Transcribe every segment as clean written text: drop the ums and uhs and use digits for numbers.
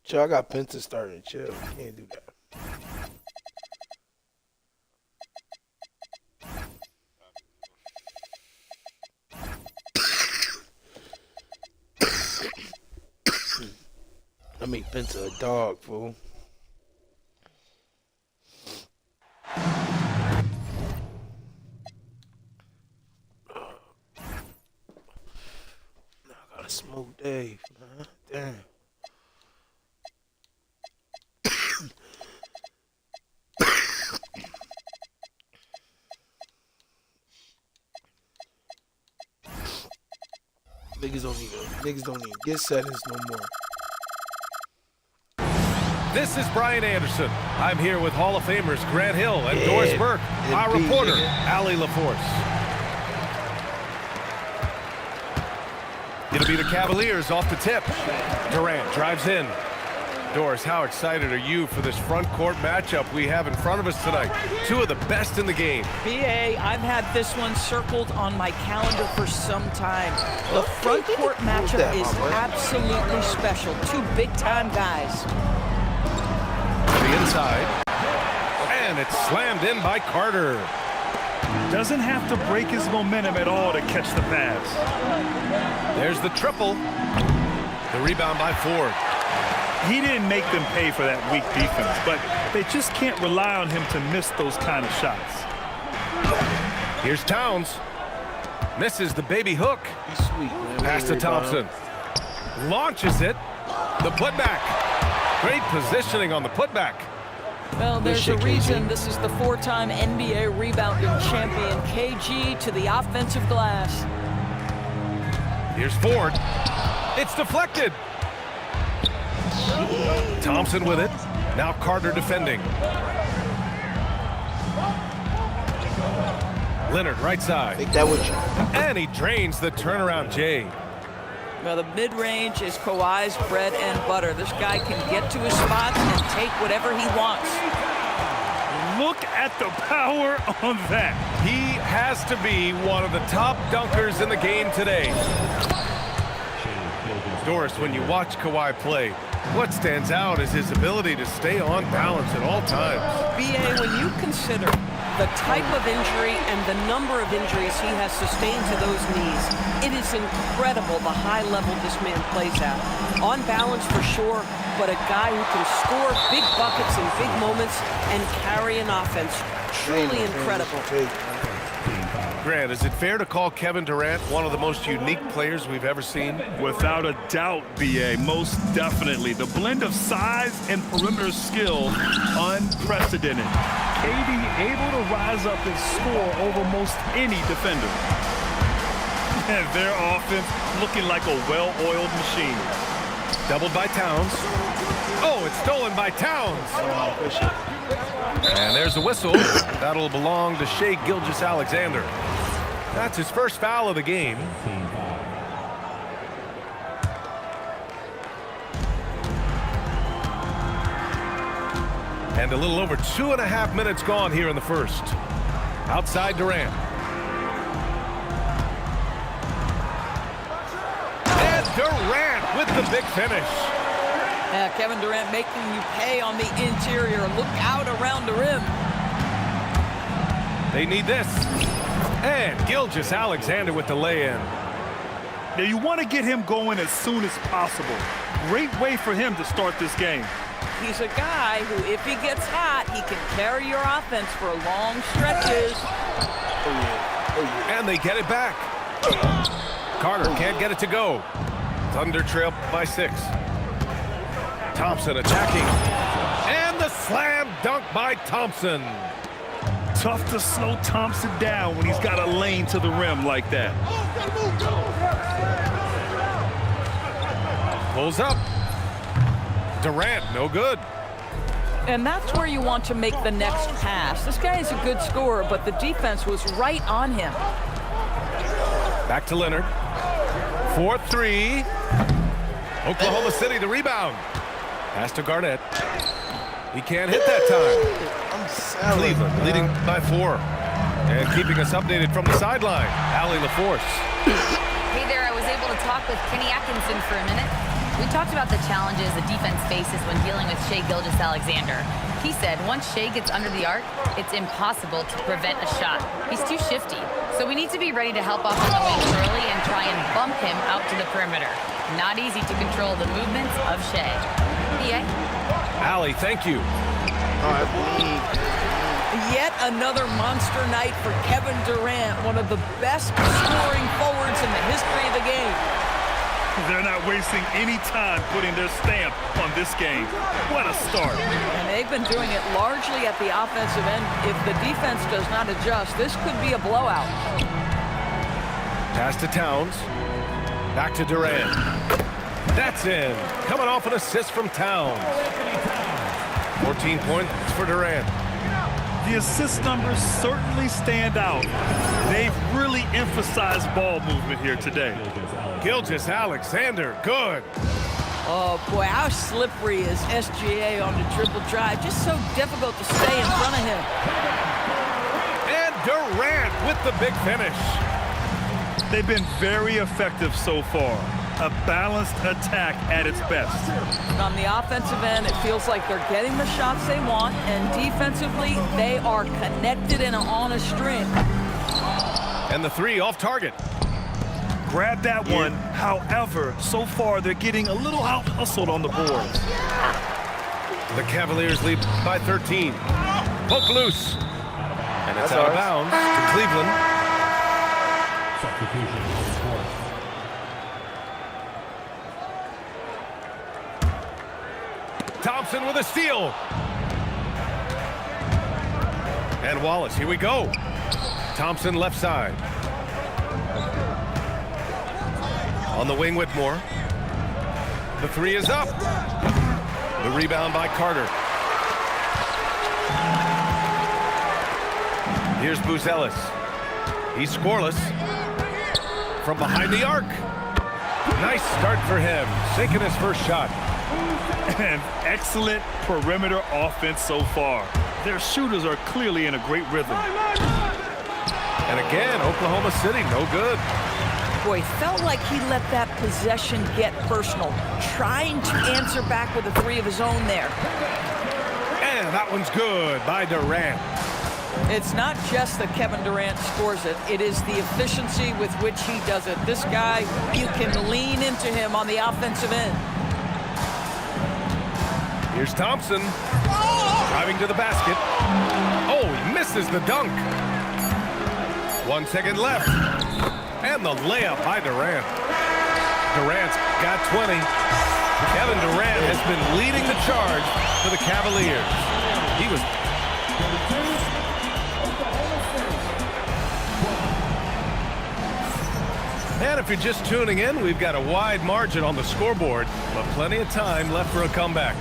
Chill, I got Penta starting. Chill. Can't do that. I make Penta a dog, fool. Now I gotta smoke Dave, man. Damn. Niggas don't even get settings no more. This is Brian Anderson. I'm here with Hall of Famers Grant Hill and Doris Burke, our reporter, Allie LaForce. It'll be the Cavaliers off the tip. Durant drives in. Doris, how excited are you for this front court matchup we have in front of us tonight? Two of the best in the game. BA, I've had this one circled on my calendar for some time. The front court matchup is absolutely special. Two big-time guys. To the inside. And it's slammed in by Carter. Doesn't have to break his momentum at all to catch the pass. There's the triple. The rebound by Ford. He didn't make them pay for that weak defense, but they just can't rely on him to miss those kind of shots. Here's Towns. Misses the baby hook. He's sweet, man. Pass to Thompson. Launches it. The putback. Great positioning on the putback. Well, there's a reason this is the four-time NBA rebounding champion, KG, to the offensive glass. Here's Ford. It's deflected. Thompson with it. Now Carter defending. Leonard right side. Take that with you. And he drains the turnaround J. Well, the mid-range is Kawhi's bread and butter. This guy can get to his spots and take whatever he wants. Look at the power on that. He has to be one of the top dunkers in the game today. Doris, when you watch Kawhi play, what stands out is his ability to stay on balance at all times. BA, when you consider the type of injury and the number of injuries he has sustained to those knees, it is incredible the high level this man plays at. On balance for sure, but a guy who can score big buckets in big moments and carry an offense. Truly incredible. Grant, is it fair to call Kevin Durant one of the most unique players we've ever seen? Without a doubt, BA, most definitely. The blend of size and perimeter skill, unprecedented. KD able to rise up and score over most any defender. And their offense looking like a well-oiled machine. Doubled by Towns. Oh, it's stolen by Towns. And there's the whistle. That'll belong to Shai Gilgeous-Alexander. That's his first foul of the game. And a little over 2.5 minutes gone here in the first. Outside Durant. And Durant with the big finish. Yeah, Kevin Durant making you pay on the interior. Look out around the rim. They need this. And Gilgeous-Alexander with the lay-in. Now you want to get him going as soon as possible. Great way for him to start this game. He's a guy who, if he gets hot, he can carry your offense for long stretches. And they get it back. Carter can't get it to go. Thunder trail by 6. Thompson attacking. And the slam dunk by Thompson. Tough to slow Thompson down when he's got a lane to the rim like that. Pulls up. Durant, no good. And that's where you want to make the next pass. This guy is a good scorer, but the defense was right on him. Back to Leonard. 4-3. Oklahoma City the rebound. Pass to Garnett. He can't hit that time. Cleveland leading by 4. And keeping us updated from the sideline, Allie LaForce. Hey there, I was able to talk with Kenny Atkinson for a minute. We talked about the challenges the defense faces when dealing with Shai Gilgeous-Alexander. He said once Shai gets under the arc, it's impossible to prevent a shot. He's too shifty. So we need to be ready to help off on the wings early and try and bump him out to the perimeter. Not easy to control the movements of Shai. B.A.? Allie, thank you. All right, Yet another monster night for Kevin Durant, one of the best scoring forwards in the history of the game. They're not wasting any time putting their stamp on this game. What a start. And they've been doing it largely at the offensive end. If the defense does not adjust, this could be a blowout. Pass to Towns. Back to Durant. That's in. Coming off an assist from Towns. 14 points for Durant. The assist numbers certainly stand out. They've really emphasized ball movement here today. Gilgeous-Alexander, good. Oh, boy, how slippery is SGA on the triple drive? Just so difficult to stay in front of him. And Durant with the big finish. They've been very effective so far. A balanced attack at its best. On the offensive end, it feels like they're getting the shots they want, and defensively, they are connected and on a string. And the three off target. Grab that one. However, so far they're getting a little out-hustled on the boards. The Cavaliers lead by 13. Poke loose. And it's out of bounds to Cleveland. Thompson with a steal. And Wallace, here we go. Thompson left side. On the wing, Whitmore. The three is up. The rebound by Carter. Here's Buzelis. He's scoreless. From behind the arc. Nice start for him. Sinking his first shot. And excellent perimeter offense so far. Their shooters are clearly in a great rhythm. And again, Oklahoma City, no good. Boy, felt like he let that possession get personal, trying to answer back with a three of his own there. And that one's good by Durant. It's not just that Kevin Durant scores it, it is the efficiency with which he does it. This guy, you can lean into him on the offensive end. Here's Thompson. Driving to the basket. Oh, he misses the dunk. 1 second left. And the layup by Durant. Durant's got 20. Kevin Durant has been leading the charge for the Cavaliers. He was... And if you're just tuning in, we've got a wide margin on the scoreboard, but plenty of time left for a comeback.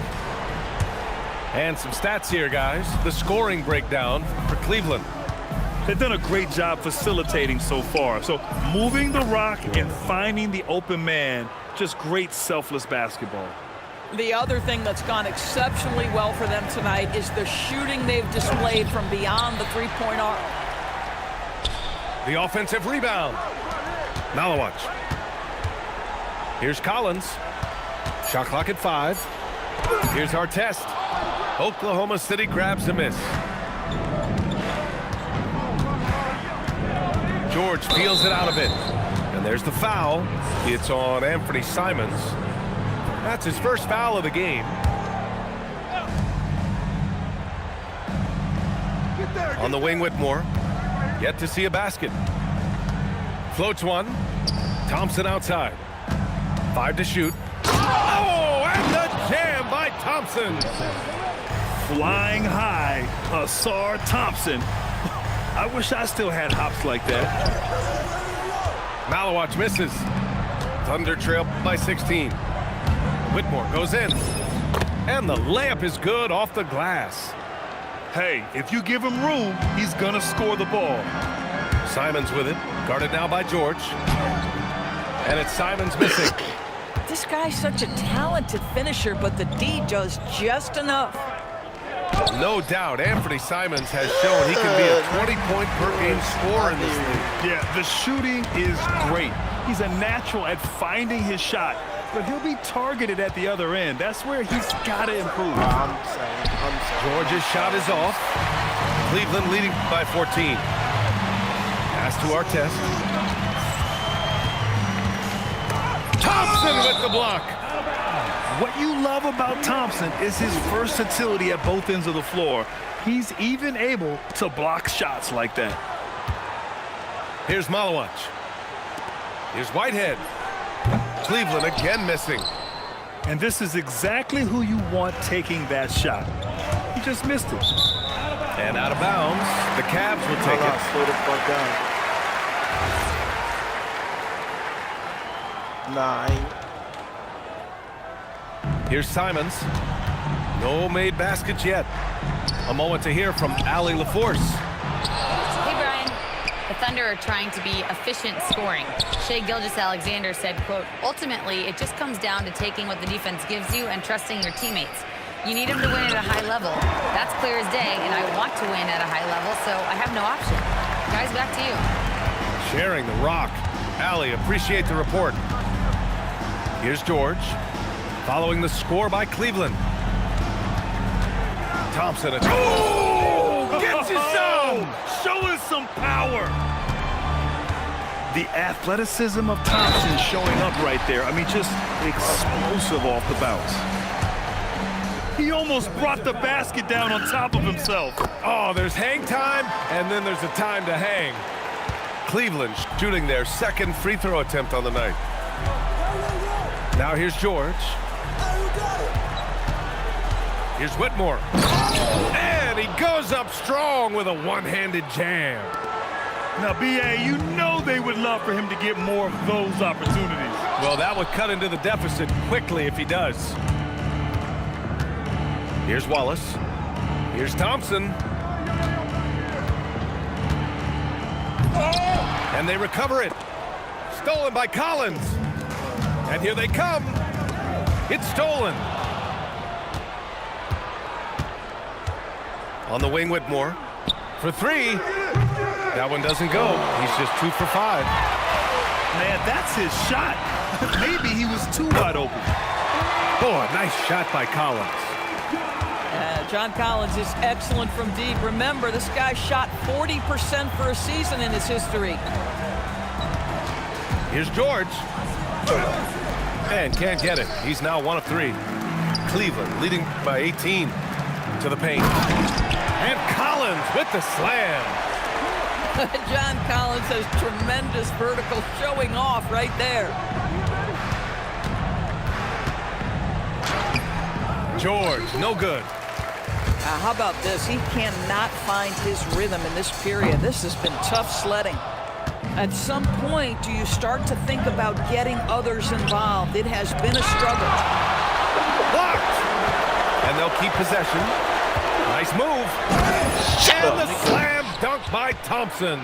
And some stats here, guys. The scoring breakdown for Cleveland. They've done a great job facilitating so far. So moving the rock and finding the open man, just great selfless basketball. The other thing that's gone exceptionally well for them tonight is the shooting they've displayed from beyond the three-point arc. The offensive rebound. Malawatch. Here's Collins. Shot clock at 5. Here's our test. Oklahoma City grabs a miss. George peels it out a bit. And there's the foul. It's on Anthony Simons. That's his first foul of the game. On the wing, Whitmore. Yet to see a basket. Floats one. Thompson outside. 5 to shoot. Oh, and the jam by Thompson. Flying high, Asar Thompson. I wish I still had hops like that. Malawatch misses. Thunder trail by 16. Whitmore goes in. And the layup is good off the glass. Hey, if you give him room, he's gonna score the ball. Simons with it. Guarded now by George. And it's Simons missing. This guy's such a talented finisher, but the D does just enough. No doubt, Anthony Simons has shown he can be a 20-point-per-game scorer in this league. Yeah, the shooting is great. He's a natural at finding his shot. but he'll be targeted at the other end. That's where he's got to improve. I'm saying. George's shot is off. Cleveland leading by 14. Pass to Artest. Thompson with the block. What you love about Thompson is his versatility at both ends of the floor. He's even able to block shots like that. Here's Malawach. Here's Whitehead. Cleveland again missing. And this is exactly who you want taking that shot. He just missed it. And out of bounds. The Cavs will take it. Slow the fuck down. Nah, I ain't. Here's Simons. No made baskets yet. A moment to hear from Allie LaForce. Hey, Brian. The Thunder are trying to be efficient scoring. Shai Gilgeous-Alexander said, quote, ultimately, it just comes down to taking what the defense gives you and trusting your teammates. You need them to win at a high level. That's clear as day, and I want to win at a high level, so I have no option. Guys, back to you. Sharing the rock. Allie, appreciate the report. Here's George. Following the score by Cleveland. Thompson. Oh! Gets you some! Showing some power. The athleticism of Thompson showing up right there. I mean, just explosive off the bounce. He almost brought the basket down on top of himself. Oh, there's hang time, and then there's a time to hang. Cleveland shooting their second free throw attempt on the night. Now here's George. Here's Whitmore. And he goes up strong with a one-handed jam. Now, B.A., you know they would love for him to get more of those opportunities. Well, that would cut into the deficit quickly if he does. Here's Wallace. Here's Thompson. And they recover it. Stolen by Collins. And here they come. It's stolen. On the wing, Whitmore. For three. That one doesn't go. He's just 2 for 5. Man, that's his shot. Maybe he was too wide open. Boy, nice shot by Collins. John Collins is excellent from deep. Remember, this guy shot 40% for a season in his history. Here's George. And can't get it. He's now 1 of 3. Cleveland leading by 18 to the paint. And Collins with the slam. John Collins has tremendous vertical showing off right there. George, no good. How about this? He cannot find his rhythm in this period. This has been tough sledding. At some point, do you start to think about getting others involved? It has been a struggle. Blocked. And they'll keep possession. Nice move. And the slam dunk by Thompson.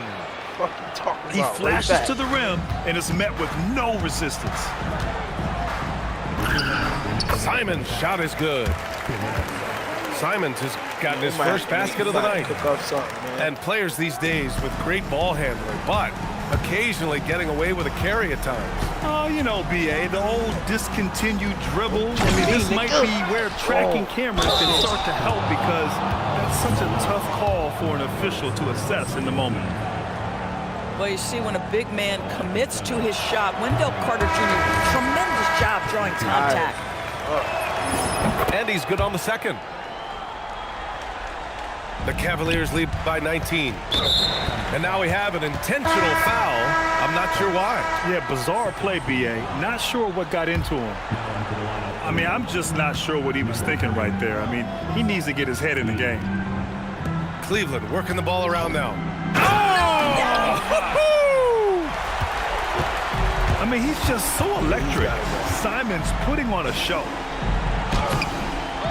What you talking He about? flashes to the rim and is met with no resistance. Simon's shot is good. Simons has gotten his first basket of the night. Cook up something, man. And players these days with great ball handling, but occasionally getting away with a carry at times. Oh, you know, B.A., the old discontinued dribble. I mean, this might be where tracking cameras can start to help because that's such a tough call for an official to assess in the moment. Well, you see, when a big man commits to his shot, Wendell Carter Jr., tremendous job drawing contact. And he's good on the second. The Cavaliers lead by 19. And now we have an intentional foul. I'm not sure why. Yeah, bizarre play, B.A. Not sure what got into him. I mean, I'm just not sure what he was thinking right there. I mean, he needs to get his head in the game. Cleveland working the ball around now. I mean, he's just so electric. Simon's putting on a show.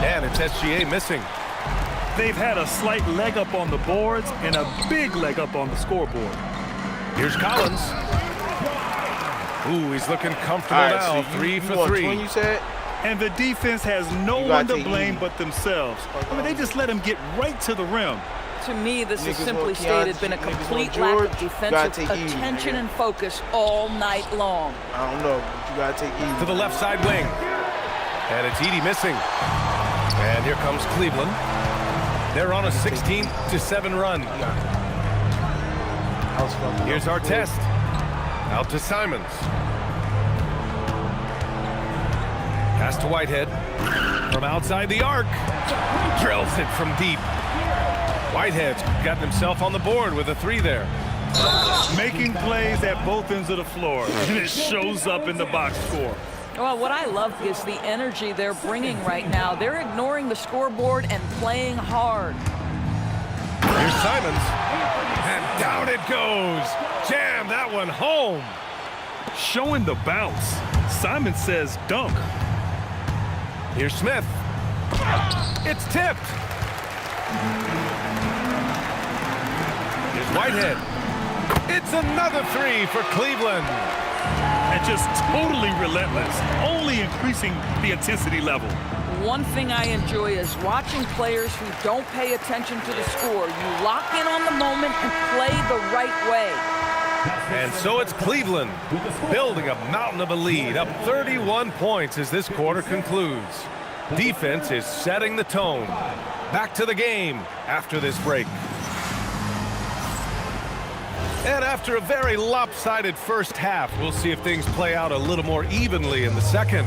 And it's SGA missing. They've had a slight leg up on the boards and a big leg up on the scoreboard. Here's Collins. Ooh, he's looking comfortable All right, now. so 3 for 3. When you said, And the defense has no You one gotta to take blame heat. but themselves. I mean, they just let him get right to the rim. To me, this has Niggas simply want stated Keontae, been a niggas want complete George, lack of you gotta defensive take Eve, attention nigga. and focus all night long. I don't know, but you gotta take Eve. To the left side wing. And it's Edey missing. And here comes Cleveland. They're on a 16-7 run. Here's Artest. Out to Simons. Pass to Whitehead. From outside the arc. Drills it from deep. Whitehead's gotten himself on the board with a 3 there. Making plays at both ends of the floor, and it shows up in the box score. Well, what I love is the energy they're bringing right now. They're ignoring the scoreboard and playing hard. Here's Simons. And down it goes. Jam that one home. Showing the bounce. Simon says dunk. Here's Smith. It's tipped. Here's Whitehead. It's another 3 for Cleveland. And just totally relentless, only increasing the intensity level. One thing I enjoy is watching players who don't pay attention to the score. You lock in on the moment and play the right way. And so it's Cleveland building a mountain of a lead, up 31 points as this quarter concludes. Defense is setting the tone. Back to the game after this break. And after a very lopsided first half, we'll see if things play out a little more evenly in the second.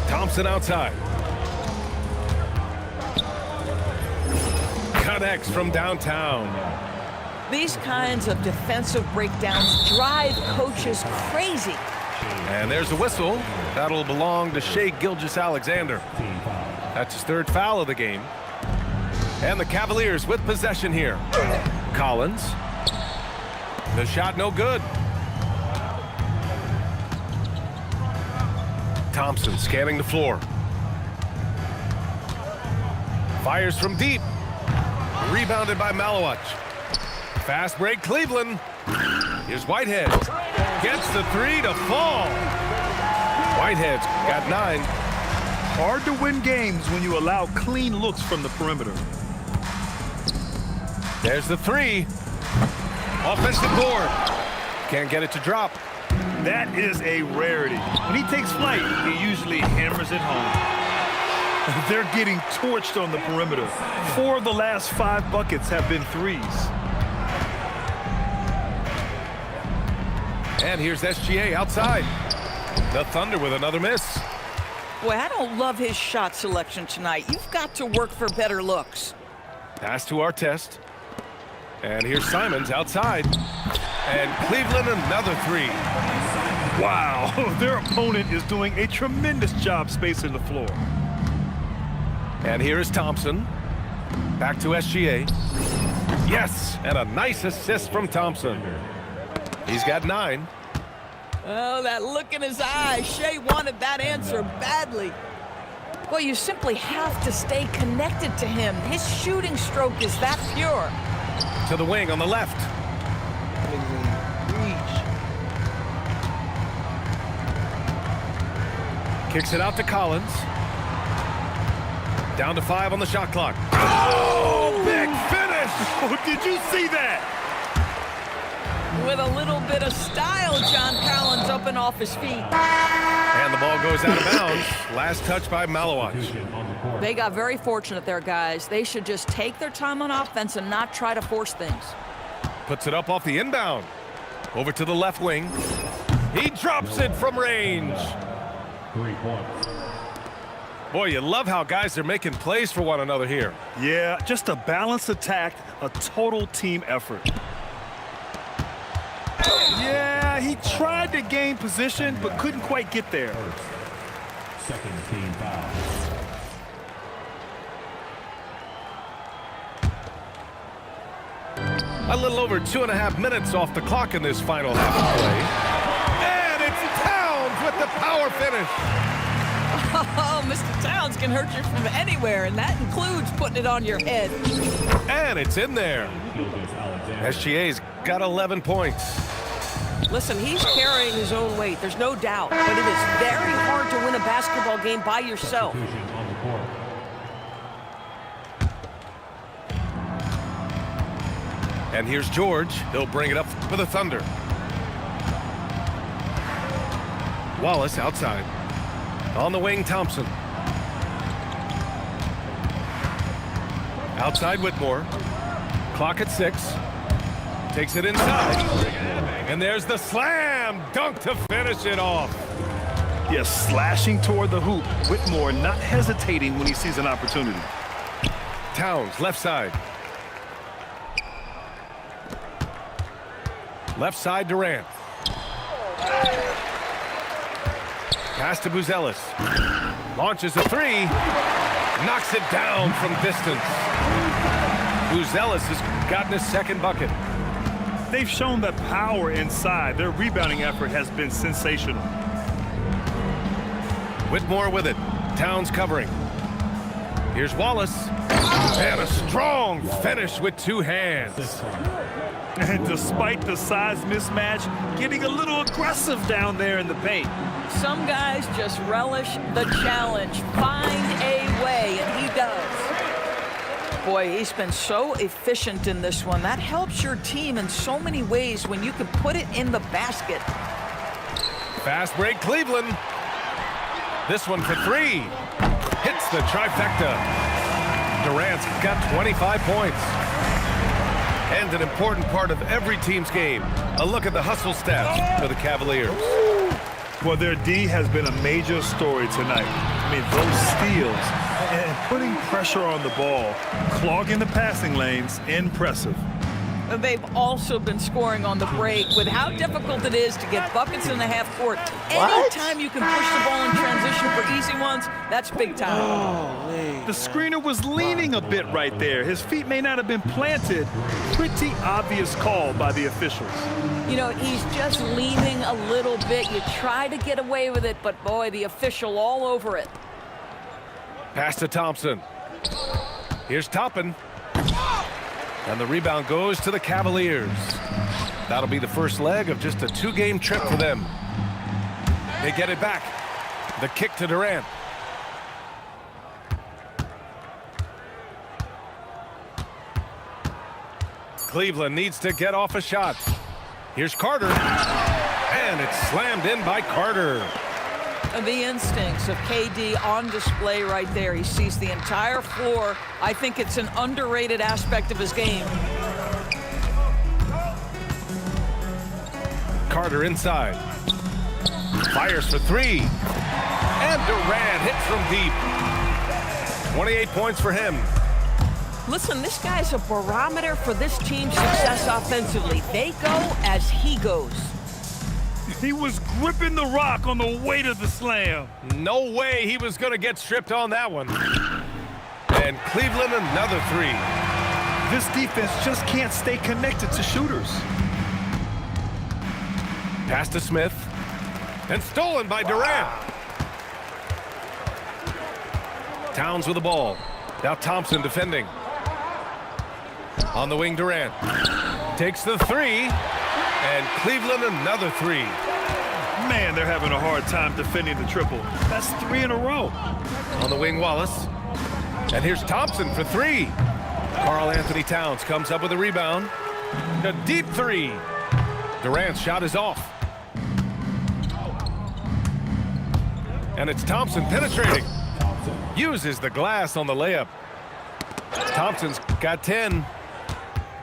Thompson outside. Connects from downtown. These kinds of defensive breakdowns drive coaches crazy. And there's a whistle. That'll belong to Shai Gilgeous-Alexander. That's his 3rd foul of the game. And the Cavaliers with possession here. Collins. The shot no good. Thompson scanning the floor. Fires from deep. Rebounded by Malowich. Fast break Cleveland. Here's Whitehead. Gets the 3 to fall. Whitehead's got 9. Hard to win games when you allow clean looks from the perimeter. There's the 3. Offensive board. Can't get it to drop. That is a rarity. When he takes flight, he usually hammers it home. They're getting torched on the perimeter. 4 of the last 5 buckets have been 3s. And here's SGA outside. The Thunder with another miss. Boy, I don't love his shot selection tonight. You've got to work for better looks. Pass to Artest. And here's Simons outside. And Cleveland another 3. Wow, their opponent is doing a tremendous job spacing the floor. And here is Thompson. Back to SGA. Yes, and a nice assist from Thompson. He's got 9. Oh, that look in his eye. Shai wanted that answer badly. Well, you simply have to stay connected to him. His shooting stroke is that pure. To the wing on the left. Kicks it out to Collins. Down to 5 on the shot clock. Oh, big finish! Oh, did you see that? With a little bit of style, John Collins up and off his feet. And the ball goes out of bounds. Last touch by Malowich. They got very fortunate there, guys. They should just take their time on offense and not try to force things. Puts it up off the inbound. Over to the left wing. He drops it from range. 3 points. Boy, you love how guys are making plays for one another here. Yeah, just a balanced attack, a total team effort. Yeah, he tried to gain position, but couldn't quite get there. Second team foul. A little over 2.5 minutes off the clock in this final half of play. And it's Towns with the power finish. Oh, Mr. Towns can hurt you from anywhere, and that includes putting it on your head. And it's in there. SGA's got 11 points. Listen, he's carrying his own weight, there's no doubt, but it is very hard to win a basketball game by yourself. And here's George. He'll bring it up for the Thunder. Wallace outside. On the wing, Thompson. Outside, Whitmore. Clock at 6. Takes it inside. And there's the slam dunk to finish it off. Yes, slashing toward the hoop. Whitmore not hesitating when he sees an opportunity. Towns, left side. Left side, Durant. Pass to Buzelis. Launches a 3. Knocks it down from distance. Buzelis has gotten his second bucket. They've shown that power inside. Their rebounding effort has been sensational. Whitmore with it. Towns covering. Here's Wallace. And a strong finish with 2 hands. And despite the size mismatch, getting a little aggressive down there in the paint. Some guys just relish the challenge. Find a way, and he does. Boy, he's been so efficient in this one. That helps your team in so many ways when you can put it in the basket. Fast break, Cleveland. This one for 3. Hits the trifecta. Durant's got 25 points. And an important part of every team's game. A look at the hustle stats for the Cavaliers. Well, their D has been a major story tonight. I mean, those steals and putting pressure on the ball, clogging the passing lanes, impressive. They've also been scoring on the break. With how difficult it is to get buckets in the half court, anytime you can push the ball in transition for easy ones, that's big time. Oh, man. The screener was leaning a bit right there. His feet may not have been planted. Pretty obvious call by the officials. You know, he's just leaning a little bit. You try to get away with it, but boy, the official all over it. Pass to Thompson. Here's Toppin. And the rebound goes to the Cavaliers. That'll be the first leg of just a 2-game trip for them. They get it back. The kick to Durant. Cleveland needs to get off a shot. Here's Carter. And it's slammed in by Carter. The instincts of KD on display right there. He sees the entire floor. I think it's an underrated aspect of his game. Carter inside. Fires for 3. And Durant hits from deep. 28 points for him. Listen, this guy's a barometer for this team's success offensively. They go as he goes. He was gripping the rock on the weight of the slam. No way he was going to get stripped on that one. And Cleveland another 3. This defense just can't stay connected to shooters. Pass to Smith. And stolen by Durant. Towns with the ball. Now Thompson defending. On the wing, Durant. Takes the 3. And Cleveland another 3. Man, they're having a hard time defending the triple. That's 3 in a row. On the wing, Wallace. And here's Thompson for 3. Karl Anthony Towns comes up with a rebound. A deep 3. Durant's shot is off. And it's Thompson penetrating. Uses the glass on the layup. Thompson's got 10.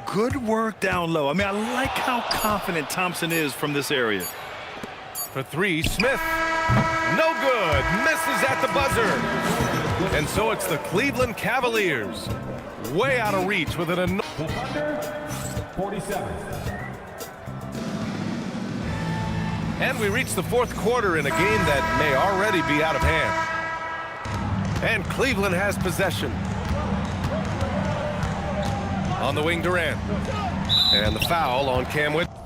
Good work down low. I mean, I like how confident Thompson is from this area. For 3, Smith. No good. Misses at the buzzer. And so it's the Cleveland Cavaliers. Way out of reach with an... The Thunder, 47. And we reach the 4th quarter in a game that may already be out of hand. And Cleveland has possession. On the wing, Durant. And the foul on Cam Whitmore.